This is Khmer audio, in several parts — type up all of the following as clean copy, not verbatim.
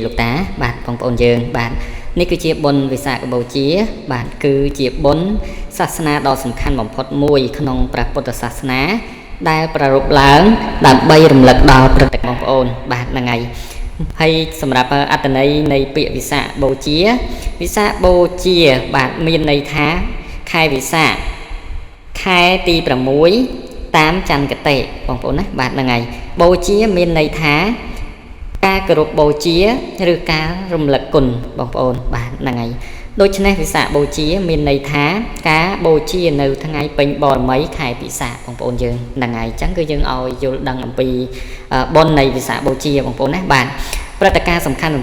លោកតាបាទបងប្អូនយើងបាទនេះគឺជាបុណ្យវិសាខបូជាបាទគឺជាបុណ្យសាសនាដ៏សំខាន់បំផុតមួយក្នុងព្រះពុទ្ធសាសនាដែលប្រារព្ធឡើងដើម្បីរំលឹកដល់ព្រឹត្តិការណ៍បងប្អូនបាទហ្នឹងហើយហើយសម្រាប់អត្ថន័យនៃពាក្យវិសាខបូជាបាទមានន័យថាខែវិសាខខែទី6តាមច័ន្ទគតិបងប្អូនណាបាទហ្នឹងហើយបូជាមានន័យថាការគោរពបូជាឬការរំលឹកគុណបងប្អូនបាទហ្នឹងហើយដូច្នេះវិសាខបូជាមានន័យថាការបូជានៅថ្ងៃពេញបរមីខែពិសាខបងប្អូនយើងហ្នឹងហើយអញ្ចឹងគឺយើងឲ្យយល់ដឹងអំពីបុណ្យនៃវិសាខបូជាបងប្អូនណាបាទព្រឹត្តិការណ៍សំខាន់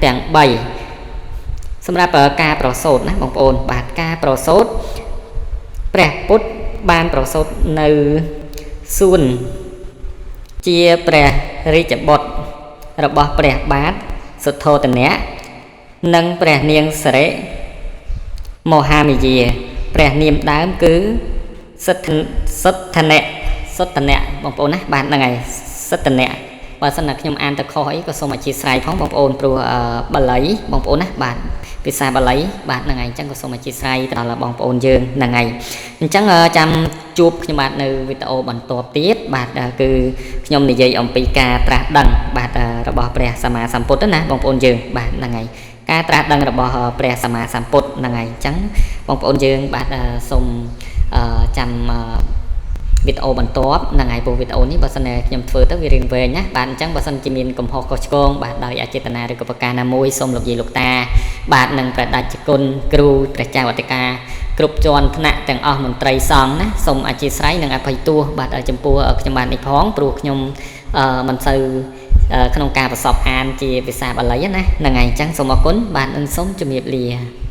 ទាំង3សម្រាប់ការប្រសូតណាបងប្អូនបាទការប្រសូតព្រះពុទ្ធបានប្រសូតនៅសួនជាព្រះរាជបុត្ររបស់ព្រះបាទសុទ្ធោទនៈនិងព្រះនាងសិរិមហាមាយាព្រះនាមដើមគឺសុទ្ធនៈបងប្អូនណាបាទហ្នឹងហើយសុទ្ធនៈបើសិនណាខ្ញុំអានទៅខុសអីក៏សូមអធិស្ឋានផងបងប្អូនព្រោះបាលីបងប្អូនណាបាទភាសាបាលីបាទហ្នឹងហើយអញ្ចឹងក៏សូមអធិស្ឋានទៅដល់បងប្អូនយើងហ្នឹងហើយអញ្ចឹងចាំជួបខ្ញុំបាទនៅវីដេអូបន្ទាប់ទៀតបាទគឺខ្ញុំនិយាយអំពីការត្រាស់ដឹងបាទរបស់ព្រះសម្មាសម្ពុទ្ធណាបងប្អូនយើងបាទហ្នឹងហើយការត្រាស់ដឹងរបស់ព្រះសម្មាសម្ពុទ្ធហ្នឹងហើយអញ្ចឹងបងប្អូនយើងបាទសូមចាំវីដេអូបន្ទាប់ហ្នឹងហើយព្រោះវីដេអូនេះបើសិនជាខ្ញុំធ្វើទៅវារៀងវែងណាបាទអញ្ចឹងបើសិនជាមានកំហុសខុសឆ្គងបាទដោយអចេតនាឬក៏ប្រការណាមួយសូមលោកយាយលោកតាបាទនឹងព្រះដេចគុណគ្រូព្រះចៅអធិការគ្រប់ជាន់ថ្នាក់ទាំងអស់មន្ត្រីសង្ឃណាសូមអធិស្ឋាននិងអភ័យទោសបាទចំពោះខ្ញុំបាទនេះផងព្រោះខ្ញុំមិនសូវក្នុងការប្រសពអានជាភាសាបាលីណាហ្នឹងហើយអញ្ចឹងសូមអរគុណបាទនិងសូមជម្រាបលា